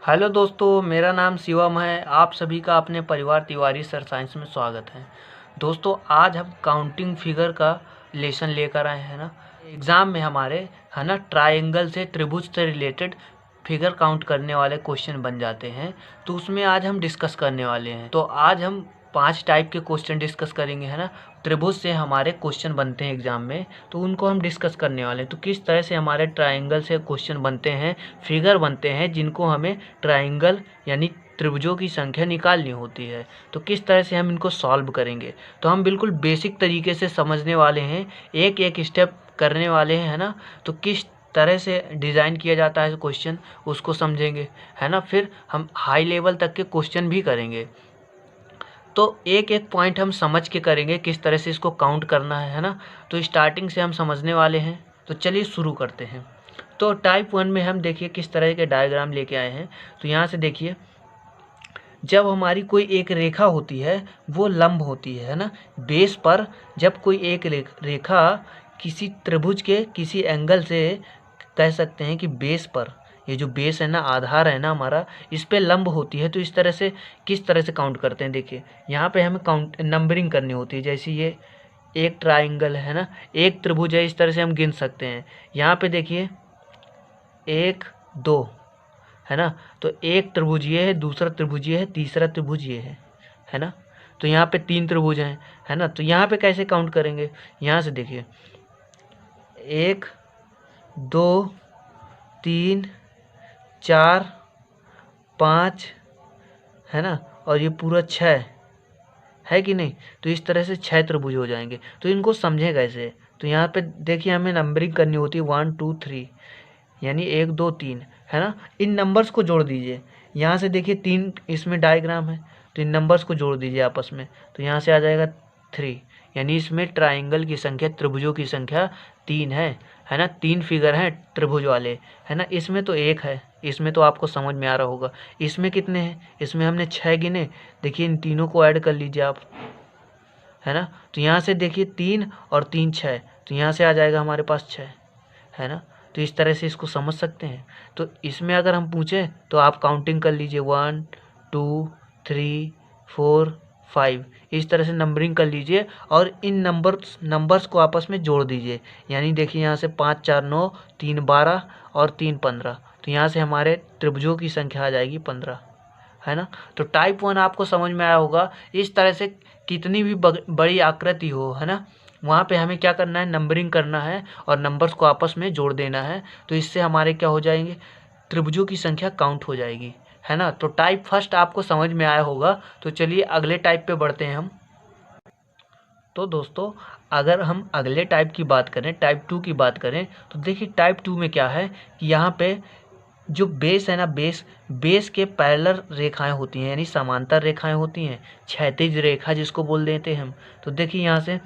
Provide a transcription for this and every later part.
Hello दोस्तों, मेरा नाम शिवम है। आप सभी का अपने परिवार तिवारी सर साइंस में स्वागत है। दोस्तों, आज हम काउंटिंग फिगर का लेसन लेकर आए हैं ना। एग्ज़ाम में हमारे है ना ट्रायंगल से, त्रिभुज से रिलेटेड फिगर काउंट करने वाले क्वेश्चन बन जाते हैं। तो उसमें आज हम डिस्कस करने वाले हैं। तो आज हम 5 टाइप के क्वेश्चन डिस्कस करेंगे, है ना। त्रिभुज से हमारे क्वेश्चन बनते हैं एग्ज़ाम में, तो उनको हम डिस्कस करने वाले हैं। तो किस तरह से हमारे ट्रायंगल से क्वेश्चन बनते हैं, फिगर बनते हैं, जिनको हमें ट्रायंगल यानी त्रिभुजों की संख्या निकालनी होती है, तो किस तरह से हम इनको सॉल्व करेंगे। तो हम बिल्कुल बेसिक तरीके से समझने वाले हैं, एक एक स्टेप करने वाले हैं, है ना। तो किस तरह से डिज़ाइन किया जाता है क्वेश्चन, उसको समझेंगे, है ना। फिर हम हाई लेवल तक के क्वेश्चन भी करेंगे। तो एक एक पॉइंट हम समझ के करेंगे, किस तरह से इसको काउंट करना है ना। तो स्टार्टिंग से हम समझने वाले हैं। तो चलिए शुरू करते हैं। तो टाइप 1 में हम देखिए किस तरह के डायग्राम लेके आए हैं। तो यहाँ से देखिए, जब हमारी कोई एक रेखा होती है वो लंब होती है ना बेस पर। जब कोई एक रेखा किसी त्रिभुज के किसी एंगल से, कह सकते हैं कि बेस पर, ये जो बेस है ना, आधार है ना हमारा, इस पे लंब होती है। तो इस तरह से किस तरह से काउंट करते हैं, देखिए यहाँ पे हमें काउंट नंबरिंग करनी होती है। जैसे ये एक ट्राइंगल है ना, एक त्रिभुज है, इस तरह से हम गिन सकते हैं। यहाँ पे देखिए 1 2, है ना। तो एक त्रिभुज ये है, दूसरा त्रिभुज ये है, तीसरा त्रिभुज ये है ना। तो यहाँ पे 3 त्रिभुज हैं, है ना। तो यहाँ पे कैसे काउंट करेंगे, यहाँ से देखिए 1 2 3 4 5, है ना। और ये पूरा 6 है कि नहीं। तो इस तरह से 6 त्रिभुज हो जाएंगे। तो इनको समझें कैसे। तो यहाँ पे देखिए हमें नंबरिंग करनी होती है 1 2 3, यानी 1 2 3, है ना। इन नंबर्स को जोड़ दीजिए। यहाँ से देखिए 3 इसमें डायग्राम है, तो इन नंबर्स को जोड़ दीजिए आपस में। तो यहाँ से आ जाएगा 3, यानी इसमें ट्राइंगल की संख्या, त्रिभुजों की संख्या 3 है ना। 3 फिगर हैं त्रिभुज वाले, है ना। इसमें तो 1 है, इसमें तो आपको समझ में आ रहा होगा। इसमें कितने हैं, इसमें हमने 6 गिने। देखिए इन तीनों को ऐड कर लीजिए आप, है ना। तो यहाँ से देखिए 3 और 3 6, तो यहाँ से आ जाएगा हमारे पास 6, है ना। तो इस तरह से इसको समझ सकते हैं। तो इसमें अगर हम पूछें तो आप काउंटिंग कर लीजिए 1 2 3 4 5, इस तरह से नंबरिंग कर लीजिए और इन नंबर्स को आपस में जोड़ दीजिए। यानी देखिए यहाँ से 5 4 9, 3 12 और 3 15, तो यहाँ से हमारे त्रिभुजों की संख्या आ जाएगी 15, है ना। तो टाइप 1 आपको समझ में आया होगा। इस तरह से कितनी भी बड़ी आकृति हो, है ना, वहाँ पे हमें क्या करना है, नंबरिंग करना है और नंबर्स को आपस में जोड़ देना है। तो इससे हमारे क्या हो जाएंगे, त्रिभुजों की संख्या काउंट हो जाएगी, है ना। तो टाइप फर्स्ट आपको समझ में आया होगा। तो चलिए अगले टाइप पे बढ़ते हैं हम। तो दोस्तों, अगर हम अगले टाइप की बात करें, टाइप 2 की बात करें, तो देखिए टाइप 2 में क्या है कि यहाँ पे जो बेस है ना, बेस के पैरेलल रेखाएं होती हैं, यानी समांतर रेखाएं होती हैं, क्षैतिज रेखा जिसको बोल देते हैं हम। तो देखिए यहाँ से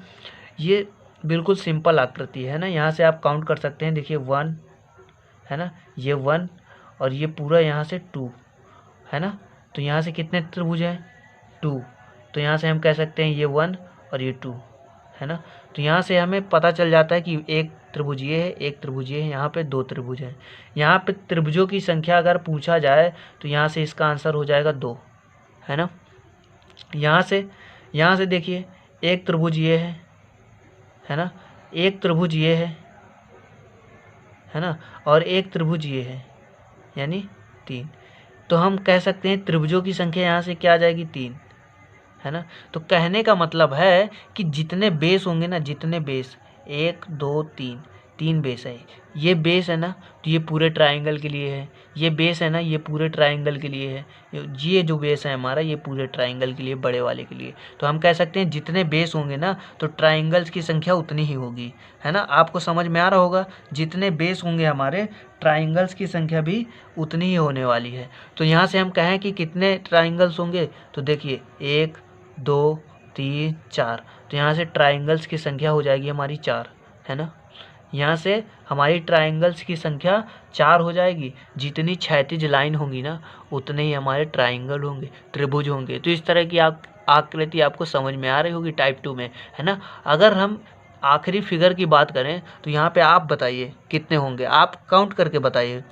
ये बिल्कुल सिंपल आकृति है ना। यहाँ से आप काउंट कर सकते हैं। देखिए 1, है ना, ये 1 और ये पूरा यहाँ से 2, है ना। तो यहाँ से कितने त्रिभुज हैं, 2। तो यहाँ से हम कह सकते हैं ये 1 और ये 2, है ना। तो यहाँ से हमें पता चल जाता है कि एक त्रिभुज ये है, एक त्रिभुज ये है, यहाँ पे 2 त्रिभुज हैं। यहाँ पे त्रिभुजों की संख्या अगर पूछा जाए तो यहाँ से इसका आंसर हो जाएगा 2, है ना। यहाँ से देखिए एक त्रिभुज ये है ना, एक त्रिभुज ये है ना, और एक त्रिभुज ये है, यानी 3। तो हम कह सकते हैं त्रिभुजों की संख्या यहाँ से क्या आ जाएगी, 3, है ना। तो कहने का मतलब है कि जितने बेस होंगे ना, जितने बेस, 1 2 3, 3 बेस है। ये बेस है ना, तो ये पूरे ट्रायंगल के लिए है। ये बेस है ना, ये पूरे ट्रायंगल के लिए है। ये जो बेस है हमारा, ये पूरे ट्रायंगल के लिए, बड़े वाले के लिए। तो हम कह सकते हैं जितने बेस होंगे ना, तो ट्रायंगल्स की संख्या उतनी ही होगी, है ना। आपको समझ में आ रहा होगा, जितने बेस होंगे हमारे, ट्रायंगल्स की संख्या भी उतनी ही होने वाली है। तो यहाँ से हम कहें कि कितने ट्रायंगल्स होंगे, तो देखिए 1 2 3 4, तो यहाँ से ट्रायंगल्स की संख्या हो जाएगी हमारी 4, है ना। यहाँ से हमारी ट्रायंगल्स की संख्या 4 हो जाएगी। जितनी क्षैतिज लाइन होंगी ना, उतने ही हमारे ट्रायंगल होंगे, त्रिभुज होंगे। तो इस तरह की आकृति आपको समझ में आ रही होगी टाइप 2 में, है ना। अगर हम आखिरी फिगर की बात करें तो यहाँ पे आप बताइए कितने होंगे, आप काउंट करके बताइए।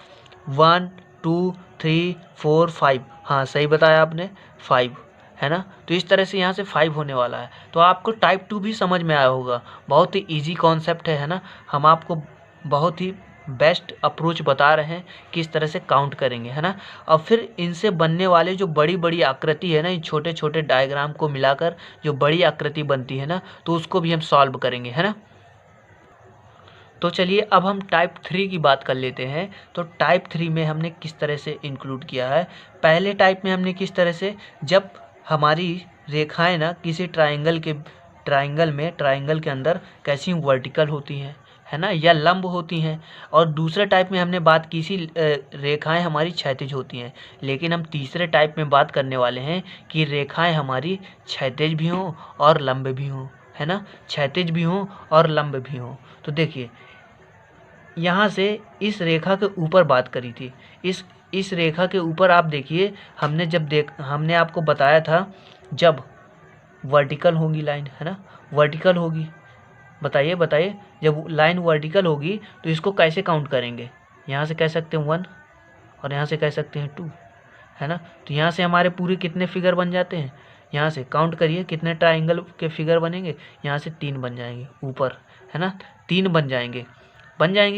1 2 3 4 5, हाँ सही बताया आपने 5, है ना। तो इस तरह से यहाँ से 5 होने वाला है। तो आपको टाइप 2 भी समझ में आया होगा। बहुत ही ईजी कॉन्सेप्ट है ना। हम आपको बहुत ही बेस्ट अप्रोच बता रहे हैं किस तरह से काउंट करेंगे, है ना। और फिर इनसे बनने वाले जो बड़ी बड़ी आकृति है ना, इन छोटे छोटे डायग्राम को मिलाकर जो बड़ी आकृति बनती है ना, तो उसको भी हम सॉल्व करेंगे, है ना। तो चलिए अब हम टाइप 3 की बात कर लेते हैं। तो टाइप 3 में हमने किस तरह से इंक्लूड किया है। पहले टाइप में हमने किस तरह से, जब हमारी रेखाएं ना किसी ट्राइंगल के अंदर कैसी वर्टिकल होती हैं, है ना, या लंब होती हैं। और दूसरे टाइप में हमने बात की सी रेखाएं हमारी क्षैतिज होती हैं। लेकिन हम तीसरे टाइप में बात करने वाले हैं कि रेखाएं हमारी क्षैतिज भी हों और लंब भी हों, है ना, क्षैतिज भी हों और लंब भी हों। तो देखिए यहाँ से इस रेखा के ऊपर बात करी थी। इस रेखा के ऊपर आप देखिए, हमने आपको बताया था जब वर्टिकल होगी लाइन, है ना, वर्टिकल होगी। बताइए जब लाइन वर्टिकल होगी तो इसको कैसे काउंट करेंगे। यहाँ से कह सकते हैं 1 और यहाँ से कह सकते हैं 2, है ना। तो यहाँ से हमारे पूरे कितने फिगर बन जाते हैं। यहाँ से काउंट करिए कितने ट्राइंगल के फिगर बनेंगे। यहाँ से 3 बन जाएंगे ऊपर, है ना, 3 बन जाएंगे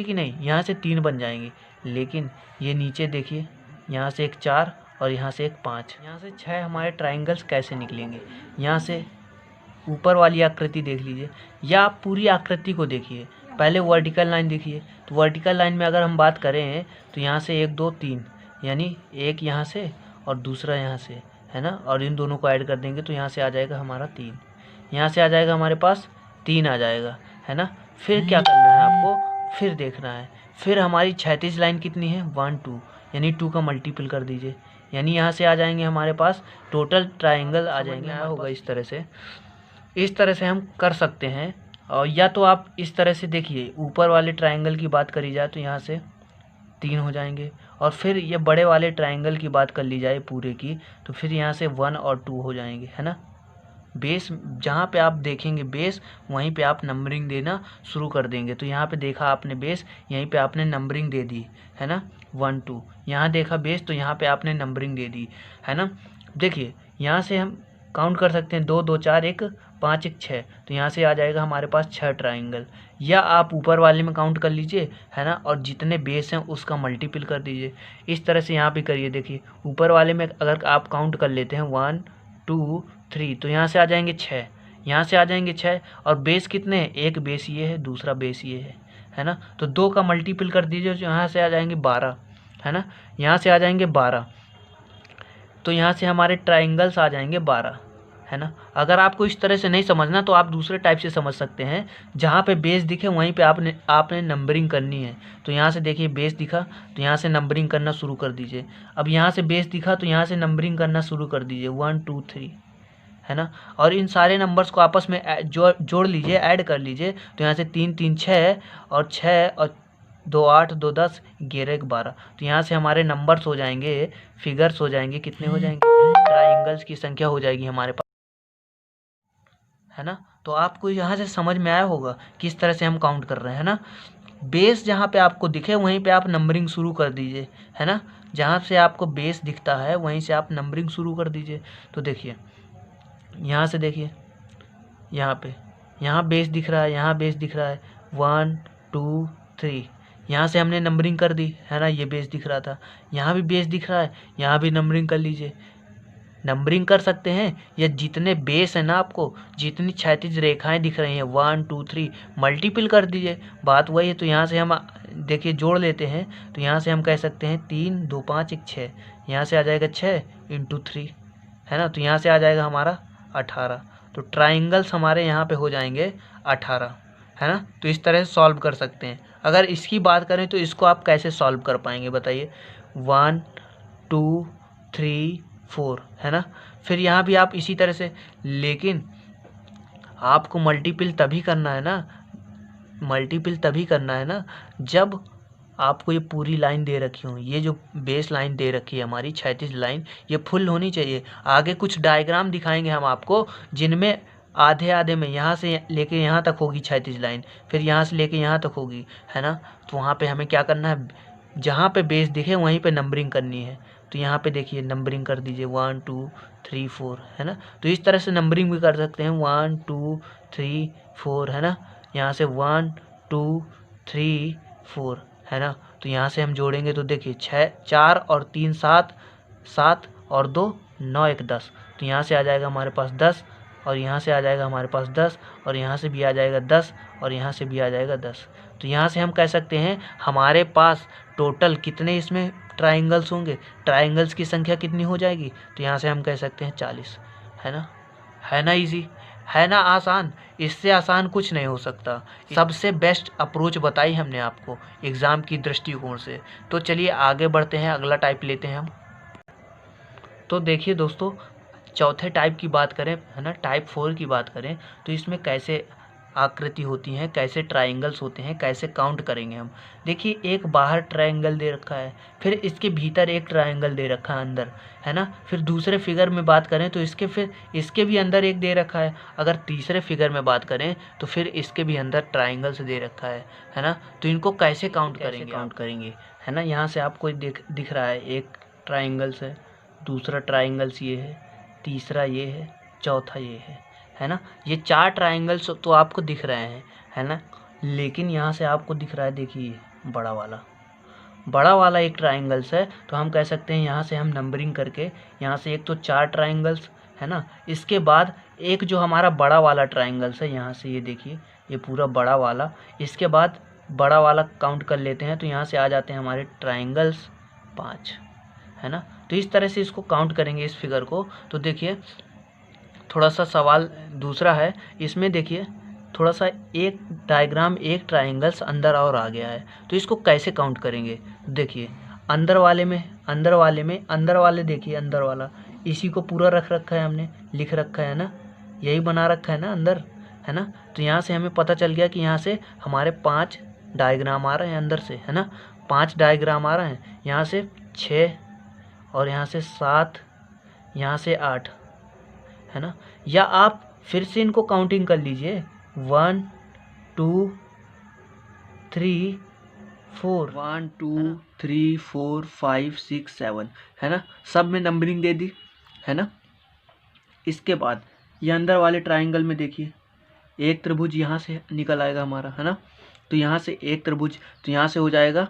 कि नहीं। यहाँ से 3 बन जाएंगे। लेकिन ये नीचे देखिए, यहाँ से एक 4 और यहाँ से एक 5, यहाँ से 6 हमारे ट्राइंगल्स कैसे निकलेंगे। यहाँ से ऊपर वाली आकृति देख लीजिए या आप पूरी आकृति को देखिए। पहले वर्टिकल लाइन देखिए। तो वर्टिकल लाइन में अगर हम बात करें तो यहाँ से 1 2 3, यानी एक यहाँ से और दूसरा यहाँ से, है ना, और इन दोनों को ऐड कर देंगे तो यहाँ से आ जाएगा हमारा 3। यहाँ से आ जाएगा हमारे पास 3 आ जाएगा, है ना। फिर क्या करना है आपको, फिर देखना है फिर हमारी क्षैतिज लाइन कितनी है 1 2, यानी 2 का मल्टीपल कर दीजिए, यानी यहाँ से आ जाएंगे हमारे पास टोटल ट्राइंगल आ जाएंगे। होगा इस तरह से हम कर सकते हैं। और या तो आप इस तरह से देखिए, ऊपर वाले ट्राइंगल की बात करी जाए तो यहाँ से 3 हो जाएंगे। और फिर ये बड़े वाले ट्राइंगल की बात कर ली जाए पूरे की, तो फिर यहाँ से 1 और 2 हो जाएंगे, है ना। बेस जहाँ पे आप देखेंगे बेस, वहीं पे आप नंबरिंग देना शुरू कर देंगे। तो यहाँ पे देखा आपने बेस, यहीं पे आपने नंबरिंग दे दी, है ना, 1 2। यहाँ देखा बेस तो यहाँ पे आपने नंबरिंग दे दी, है ना। देखिए यहाँ से हम काउंट कर सकते हैं 2 2 4 1 5 1 6। तो यहाँ से आ जाएगा हमारे पास 6 ट्राइंगल। या आप ऊपर वाले में काउंट कर लीजिए, है ना, और जितने बेस हैं उसका मल्टीपल कर दीजिए। इस तरह से यहाँ पे करिए। देखिए ऊपर वाले में अगर आप काउंट कर लेते हैं 1 2 3, तो यहाँ से आ जाएंगे 6, यहाँ से आ जाएंगे 6। और बेस कितने हैं, एक बेस ये है, दूसरा बेस ये है ना। तो 2 का मल्टीपल कर दीजिए, तो यहाँ से आ जाएंगे 12, है ना, यहाँ से आ जाएंगे 12। तो यहाँ से हमारे ट्राइंगल्स आ जाएंगे 12, है ना। अगर आपको इस तरह से नहीं समझना तो आप दूसरे टाइप से समझ सकते हैं। जहाँ पे बेस दिखे वहीं पे आपने नंबरिंग करनी है। तो यहाँ से देखिए बेस दिखा तो यहाँ से नंबरिंग करना शुरू कर दीजिए। अब यहाँ से बेस दिखा तो यहाँ से नंबरिंग करना शुरू कर दीजिए 1 2 3, है ना। और इन सारे नंबर्स को आपस में जोड़ लीजिए, ऐड कर लीजिए। तो यहाँ से 3 3 6 और 6 और 2 8 2 10 11 1 12। तो यहाँ से हमारे नंबर्स हो जाएंगे, फिगर्स हो जाएंगे, कितने हो जाएंगे, ट्राइंगल्स की संख्या हो जाएगी हमारे पास, है ना। तो आपको यहाँ से समझ में आया होगा किस तरह से हम काउंट कर रहे हैं ना। बेस जहाँ पे आपको दिखे वहीं पे आप नंबरिंग शुरू कर दीजिए, है ना। जहाँ से आपको बेस दिखता है वहीं से आप नंबरिंग शुरू कर दीजिए। तो देखिए यहाँ से देखिए, यहाँ बेस दिख रहा है, यहाँ बेस दिख रहा है 1 2 3। यहाँ से हमने नंबरिंग कर दी, है ना, ये बेस दिख रहा था। यहाँ भी बेस दिख रहा है, यहाँ भी नंबरिंग कर लीजिए। नंबरिंग कर सकते हैं या जितने बेस है ना, आपको जितनी क्षैतिज रेखाएं दिख रही हैं 1 2 3 मल्टीपल कर दीजिए। बात वही है। तो यहाँ से हम देखिए जोड़ लेते हैं। तो यहाँ से हम कह सकते हैं 3 2 5 1 6, यहाँ से आ जाएगा 6 × 3, है ना। तो यहाँ से आ जाएगा हमारा 18। तो ट्राइंगल्स हमारे यहाँ पे हो जाएंगे 18, है ना। तो इस तरह से सॉल्व कर सकते हैं। अगर इसकी बात करें तो इसको आप कैसे सॉल्व कर पाएंगे बताइए। 1 2 3 4, है ना। फिर यहाँ भी आप इसी तरह से, लेकिन आपको मल्टीपल तभी करना है ना, जब आपको ये पूरी लाइन दे रखी हो। ये जो बेस लाइन दे रखी है हमारी क्षैतिज लाइन, ये फुल होनी चाहिए। आगे कुछ डायग्राम दिखाएंगे हम आपको जिनमें आधे आधे में यहाँ से लेके यहाँ तक होगी क्षैतिज लाइन, फिर यहाँ से लेके यहाँ तक होगी, है ना। तो वहाँ पे हमें क्या करना है, जहाँ पे बेस दिखे वहीं पे नंबरिंग करनी है। तो यहाँ पे देखिए नंबरिंग कर दीजिए 1 2 3 4, है ना। तो इस तरह से नंबरिंग भी कर सकते हैं 1 2 3 4, है ना। यहाँ से 1 2 3 4, है ना। तो यहाँ से हम जोड़ेंगे तो देखिए 6 4 और 3 7, 7 और 2 9 1 10। तो यहाँ से आ जाएगा हमारे पास 10, और यहाँ से आ जाएगा हमारे पास 10, और यहाँ से भी आ जाएगा 10, और यहाँ से भी आ जाएगा 10। तो यहाँ से हम कह सकते हैं हमारे पास टोटल कितने इसमें ट्राइंगल्स होंगे, ट्राइंगल्स की संख्या कितनी हो जाएगी। तो यहाँ से हम कह सकते हैं 40, है ना। है ना इजी, है ना आसान। इससे आसान कुछ नहीं हो सकता। सबसे बेस्ट अप्रोच बताई हमने आपको एग्ज़ाम की दृष्टिकोण से। तो चलिए आगे बढ़ते हैं, अगला टाइप लेते हैं हम। तो देखिए दोस्तों, चौथे टाइप की बात करें, है ना, टाइप 4 की बात करें, तो इसमें कैसे आकृति होती हैं, कैसे ट्राइंगल्स होते हैं, कैसे काउंट करेंगे हम। देखिए एक बाहर ट्राइंगल दे रखा है, फिर इसके भीतर एक ट्राइंगल दे रखा है अंदर, है ना। फिर दूसरे फिगर में बात करें तो इसके भी अंदर एक दे रखा है। अगर तीसरे फिगर में बात करें तो फिर इसके भी अंदर ट्राइंगल्स दे रखा है ना। तो इनको कैसे काउंट करेंगे, है ना। यहाँ से आपको दिख रहा है एक ट्राइंगल्स है, दूसरा ट्राइंगल्स ये है, तीसरा ये है, चौथा ये है ना। ये 4 ट्राइंगल्स तो आपको दिख रहे हैं, है ना। लेकिन यहाँ से आपको दिख रहा है, देखिए बड़ा वाला एक ट्राइंगल्स है। तो हम कह सकते हैं यहाँ से हम नंबरिंग करके, यहाँ से एक तो 4 ट्राइंगल्स, है ना। इसके बाद एक जो हमारा बड़ा वाला ट्राइंगल्स है, यहाँ से ये देखिए ये पूरा बड़ा वाला, इसके बाद बड़ा वाला काउंट कर लेते हैं। तो यहाँ से आ जाते हैं हमारे ट्राइंगल्स 5, है ना। तो इस तरह से इसको काउंट करेंगे इस फिगर को। तो देखिए थोड़ा सा सवाल दूसरा है, इसमें देखिए थोड़ा सा एक डायग्राम, एक ट्राइंगल्स अंदर और आ गया है। तो इसको कैसे काउंट करेंगे। देखिए अंदर वाले देखिए अंदर वाला, इसी को पूरा रख रखा है हमने, लिख रखा है ना, यही बना रखा है ना अंदर, है ना। तो यहाँ से हमें पता चल गया कि यहाँ से हमारे 5 डायग्राम आ रहे हैं अंदर से, है ना। 5 डायग्राम आ रहे हैं, यहाँ से 6 और यहाँ से 7, यहाँ से 8, है ना। या आप फिर से इनको काउंटिंग कर लीजिए 1 2 3 4, 1 2 3 4 5 6 7, है ना। सब में नंबरिंग दे दी, है ना। इसके बाद ये अंदर वाले ट्राइंगल में देखिए एक त्रिभुज यहाँ से निकल आएगा हमारा, है ना। तो यहाँ से एक त्रिभुज, तो यहाँ से हो जाएगा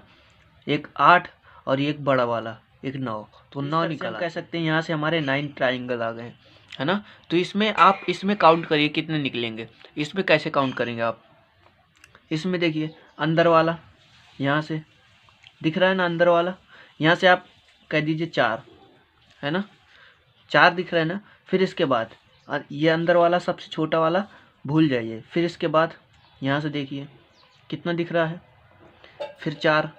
एक 8 और एक बड़ा वाला एक 9, तो 9 निकल। कह सकते हैं यहाँ से हमारे 9 ट्राइंगल आ गए, है ना। तो इसमें आप इसमें काउंट करिए कितने निकलेंगे। इसमें कैसे काउंट करेंगे आप, इसमें देखिए अंदर वाला यहाँ से दिख रहा है ना, अंदर वाला यहाँ से आप कह दीजिए 4, है ना, 4 दिख रहा है ना। फिर इसके बाद ये अंदर वाला सबसे छोटा वाला भूल जाइए। फिर इसके बाद यहाँ से देखिए कितना दिख रहा है, फिर 4,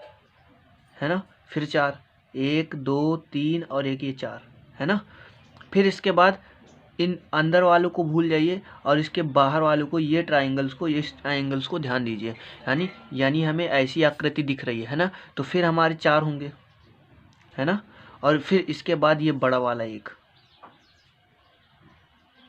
है ना, फिर 4, 1 2 3 और एक ये 4, है ना। फिर इसके बाद इन अंदर वालों को भूल जाइए और इसके बाहर वालों को, ये ट्राइंगल्स को ध्यान दीजिए। यानी हमें ऐसी आकृति दिख रही है ना। तो फिर हमारे 4 होंगे, है ना। और फिर इसके बाद ये बड़ा वाला एक,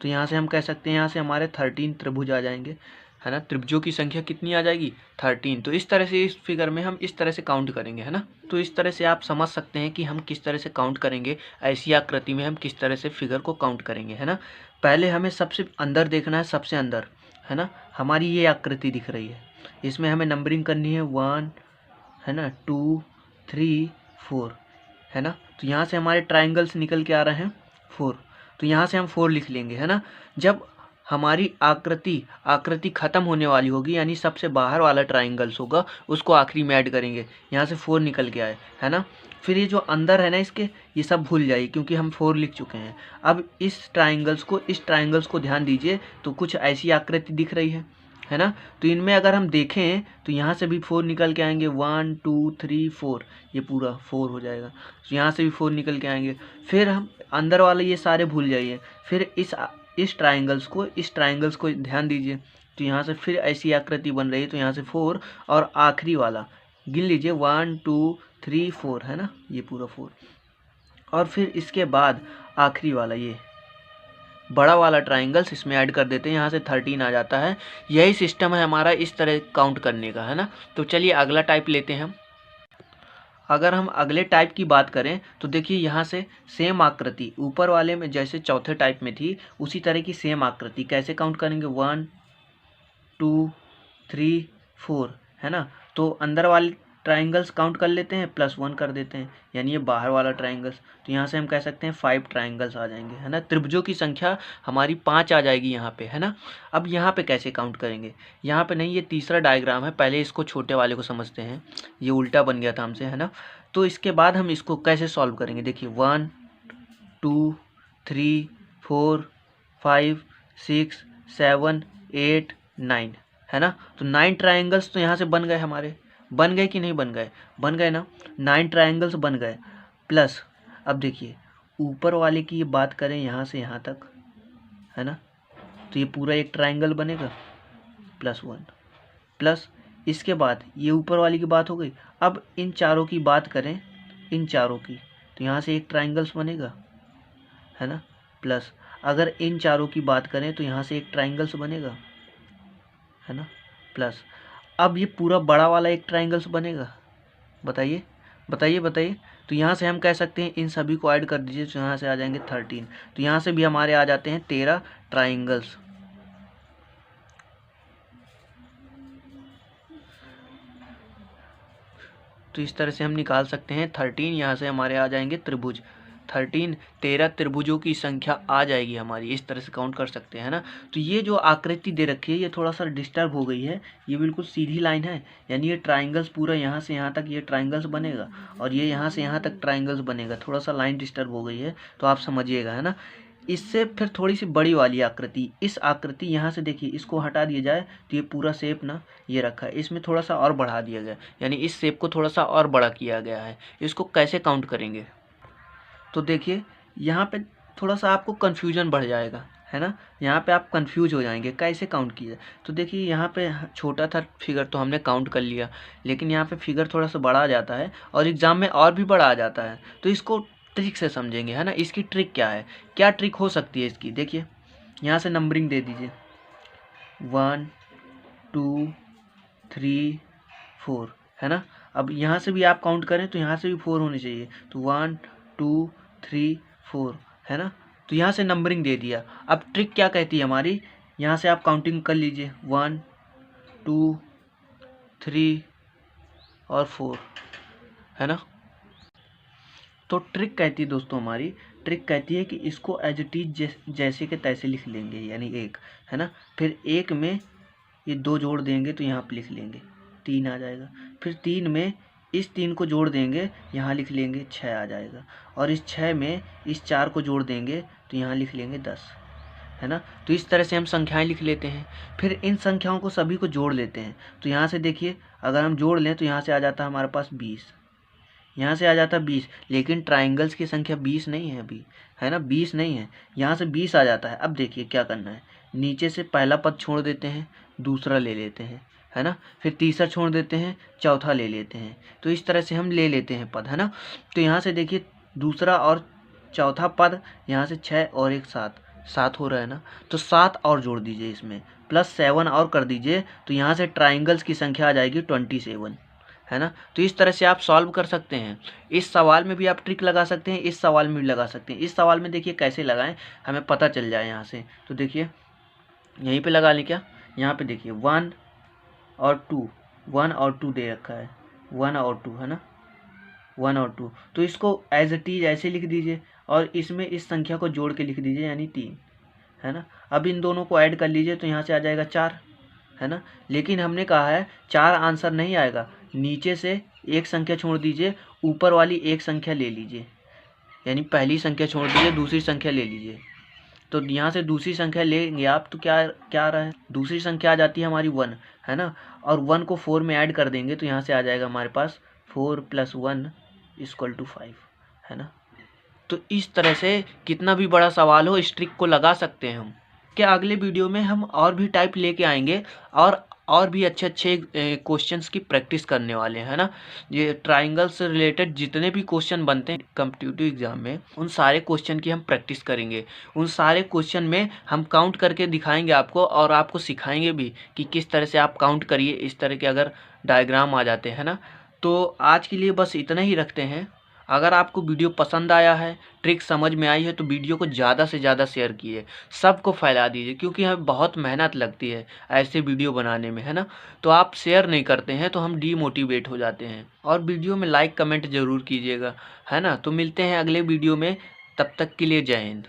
तो यहाँ से हम कह सकते हैं यहाँ से हमारे 13 त्रिभुज आ जाएंगे, है ना। त्रिभुजों की संख्या कितनी आ जाएगी 13। तो इस तरह से इस फिगर में हम इस तरह से काउंट करेंगे, है ना। तो इस तरह से आप समझ सकते हैं कि हम किस तरह से काउंट करेंगे, ऐसी आकृति में हम किस तरह से फिगर को काउंट करेंगे, है ना। पहले हमें सबसे अंदर देखना है, सबसे अंदर, है ना। हमारी ये आकृति दिख रही है, इसमें हमें नंबरिंग करनी है 1, है ना, 2 3 4, है ना। तो यहाँ से हमारे ट्राइंगल्स निकल के आ रहे हैं 4, तो यहाँ से हम 4 लिख लेंगे, है ना। जब हमारी आकृति ख़त्म होने वाली होगी, यानी सबसे बाहर वाला ट्राइंगल्स होगा, उसको आखिरी में ऐड करेंगे। यहाँ से 4 निकल के आए, है ना। फिर ये जो अंदर है ना इसके, ये सब भूल जाइए क्योंकि हम 4 लिख चुके हैं। अब इस ट्राइंगल्स को ध्यान दीजिए, तो कुछ ऐसी आकृति दिख रही है ना। तो इनमें अगर हम देखें तो यहाँ से भी 4 निकल के आएंगे, 1 2 3 4, ये पूरा 4 हो जाएगा। तो यहाँ से भी 4 निकल के आएंगे। फिर हम अंदर वाले ये सारे भूल जाइए। फिर इस ट्राइंगल्स को ध्यान दीजिए, तो यहाँ से फिर ऐसी आकृति बन रही है। तो यहाँ से 4 और आखिरी वाला गिन लीजिए 1 2 3 4, है ना, ये पूरा 4। और फिर इसके बाद आखिरी वाला ये बड़ा वाला ट्राइंगल्स इसमें ऐड कर देते हैं, यहाँ से 13 आ जाता है। यही सिस्टम है हमारा इस तरह काउंट करने का, है ना। तो चलिए अगला टाइप लेते हैं हम। अगर हम अगले टाइप की बात करें तो देखिए यहाँ से सेम आकृति ऊपर वाले में जैसे चौथे टाइप में थी उसी तरह की सेम आकृति कैसे काउंट करेंगे 1 2 3 4 है ना। तो अंदर वाले ट्राइंगल्स काउंट कर लेते हैं +1 कर देते हैं यानी ये बाहर वाला ट्राइंगल्स। तो यहाँ से हम कह सकते हैं 5 ट्राइंगल्स आ जाएंगे है ना। त्रिभुजों की संख्या हमारी 5 आ जाएगी यहाँ पे है ना। अब यहाँ पे कैसे काउंट करेंगे, यहाँ पे नहीं, ये तीसरा डायग्राम है, पहले इसको छोटे वाले को समझते हैं। ये उल्टा बन गया था हमसे है ना। तो इसके बाद हम इसको कैसे सॉल्व करेंगे, देखिए 1 2 3 4 5 6 7 8 9 है ना। तो 9 ट्राइंगल्स तो यहाँ से बन गए हमारे, बन गए कि नहीं बन गए, बन गए ना। 9 ट्राइंगल्स बन गए प्लस अब देखिए ऊपर वाले की ये बात करें यहाँ से यहाँ तक है ना, तो ये पूरा एक ट्राइंगल बनेगा +1 प्लस इसके बाद ये ऊपर वाली की बात हो गई। अब इन चारों की बात करें, इन चारों की, तो यहाँ से एक ट्राइंगल्स बनेगा है ना प्लस अगर इन चारों की बात करें तो यहाँ से एक ट्राइंगल्स बनेगा है ना प्लस अब ये पूरा बड़ा वाला एक ट्राइंगल्स बनेगा। बताइए बताइए बताइए। तो यहाँ से हम कह सकते हैं इन सभी को ऐड कर दीजिए तो यहाँ से आ जाएंगे 13। तो यहाँ से भी हमारे आ जाते हैं 13 ट्राइंगल्स। तो इस तरह से हम निकाल सकते हैं 13, यहाँ से हमारे आ जाएंगे त्रिभुज 13 त्रिभुजों की संख्या आ जाएगी हमारी। इस तरह से काउंट कर सकते हैं ना। तो ये जो आकृति दे रखी है ये थोड़ा सा डिस्टर्ब हो गई है, ये बिल्कुल सीधी लाइन है यानी ये ट्राइंगल्स पूरा यहाँ से यहाँ तक ये ट्राइंगल्स बनेगा और ये यहाँ से यहाँ तक ट्राइंगल्स बनेगा। थोड़ा सा लाइन डिस्टर्ब हो गई है तो आप समझिएगा है ना। इससे फिर थोड़ी सी बड़ी वाली आकृति, इस आकृति यहाँ से देखिए इसको हटा दिया जाए तो ये पूरा शेप ना ये रखा है, इसमें थोड़ा सा और बढ़ा दिया गया यानी इस शेप को थोड़ा सा और बड़ा किया गया है। इसको कैसे काउंट करेंगे, तो देखिए यहाँ पे थोड़ा सा आपको कन्फ्यूजन बढ़ जाएगा है ना। यहाँ पे आप कंफ्यूज हो जाएंगे कैसे काउंट किया। तो देखिए यहाँ पे छोटा था फिगर तो हमने काउंट कर लिया, लेकिन यहाँ पे फिगर थोड़ा सा बड़ा आ जाता है और एग्ज़ाम में और भी बड़ा आ जाता है। तो इसको ट्रिक से समझेंगे है ना। इसकी ट्रिक क्या है, क्या ट्रिक हो सकती है इसकी, देखिए यहाँ से नंबरिंग दे दीजिए 1 2 3 4 है ना। अब यहाँ से भी आप काउंट करें तो यहाँ से भी 4 होने चाहिए, तो 1 2 3 4 है ना। तो यहाँ से नंबरिंग दे दिया। अब ट्रिक क्या कहती है हमारी, यहाँ से आप काउंटिंग कर लीजिए 1 2 3 और 4 है ना। तो ट्रिक कहती है दोस्तों हमारी, ट्रिक कहती है कि इसको एज इट इज जैसे के तैसे लिख लेंगे यानी 1 है ना। फिर 1 में ये 2 जोड़ देंगे तो यहाँ पर लिख लेंगे 3 आ जाएगा। फिर 3 में इस 3 को जोड़ देंगे यहाँ लिख लेंगे 6 आ जाएगा। और इस 6 में इस 4 को जोड़ देंगे तो यहाँ लिख लेंगे 10 है ना। तो इस तरह से हम संख्याएं लिख लेते हैं। फिर इन संख्याओं को सभी को जोड़ लेते हैं। तो यहाँ से देखिए अगर हम जोड़ लें तो यहाँ से आ जाता है हमारे पास 20, यहाँ से आ जाता है 20, लेकिन ट्राइंगल्स की संख्या 20 नहीं है अभी है ना, 20 नहीं है, यहाँ से 20 आ जाता है। अब देखिए क्या करना है, नीचे से पहला पद छोड़ देते हैं, दूसरा ले लेते हैं है ना, फिर तीसरा छोड़ देते हैं, चौथा ले लेते हैं। तो इस तरह से हम ले लेते हैं पद है ना। तो यहाँ से देखिए दूसरा और चौथा पद, यहाँ से 6 और 1 7 हो रहा है ना। तो 7 और जोड़ दीजिए इसमें, +7 और कर दीजिए, तो यहाँ से ट्राइंगल्स की संख्या आ जाएगी 27 है ना। तो इस तरह से आप सॉल्व कर सकते हैं। इस सवाल में भी आप ट्रिक लगा सकते हैं, इस सवाल में भी लगा सकते हैं। इस सवाल में देखिए कैसे लगाएं हमें पता चल जाए यहाँ से। तो देखिए यहीं पे लगा लें क्या, यहाँ पे देखिए 1 और 2 दे रखा है, 1 और 2 है ना, 1 और 2। तो इसको एज इट इज ऐसे लिख दीजिए और इसमें इस संख्या को जोड़ के लिख दीजिए यानी 3 है ना। अब इन दोनों को ऐड कर लीजिए तो यहाँ से आ जाएगा 4 है ना। लेकिन हमने कहा है 4 आंसर नहीं आएगा, नीचे से एक संख्या छोड़ दीजिए, ऊपर वाली एक संख्या ले लीजिए, यानी पहली संख्या छोड़ दीजिए, दूसरी संख्या ले लीजिए। तो यहाँ से दूसरी संख्या लेंगे आप तो क्या क्या आ रहा है, दूसरी संख्या आ जाती है हमारी 1 है ना। और 1 को 4 में ऐड कर देंगे तो यहाँ से आ जाएगा हमारे पास 4 + 1 = 5 है ना। तो इस तरह से कितना भी बड़ा सवाल हो इस ट्रिक को लगा सकते हैं हम। क्या अगले वीडियो में हम और भी टाइप लेके आएंगे और भी अच्छे क्वेश्चंस की प्रैक्टिस करने वाले हैं ना। ये ट्राइंगल से रिलेटेड जितने भी क्वेश्चन बनते हैं कॉम्पिटिटिव एग्जाम में, उन सारे क्वेश्चन की हम प्रैक्टिस करेंगे। उन सारे क्वेश्चन में हम काउंट करके दिखाएंगे आपको और आपको सिखाएंगे भी कि किस तरह से आप काउंट करिए। इस तरह के अगर डायग्राम आ जाते हैं ना तो आज के लिए बस इतना ही रखते हैं। अगर आपको वीडियो पसंद आया है, ट्रिक समझ में आई है, तो वीडियो को ज़्यादा से ज़्यादा शेयर कीजिए, सबको फैला दीजिए, क्योंकि हमें बहुत मेहनत लगती है ऐसे वीडियो बनाने में, है ना। तो आप शेयर नहीं करते हैं तो हम डीमोटिवेट हो जाते हैं। और वीडियो में लाइक कमेंट ज़रूर कीजिएगा, है ना। तो मिलते हैं अगले वीडियो में, तब तक के लिए जय हिंद।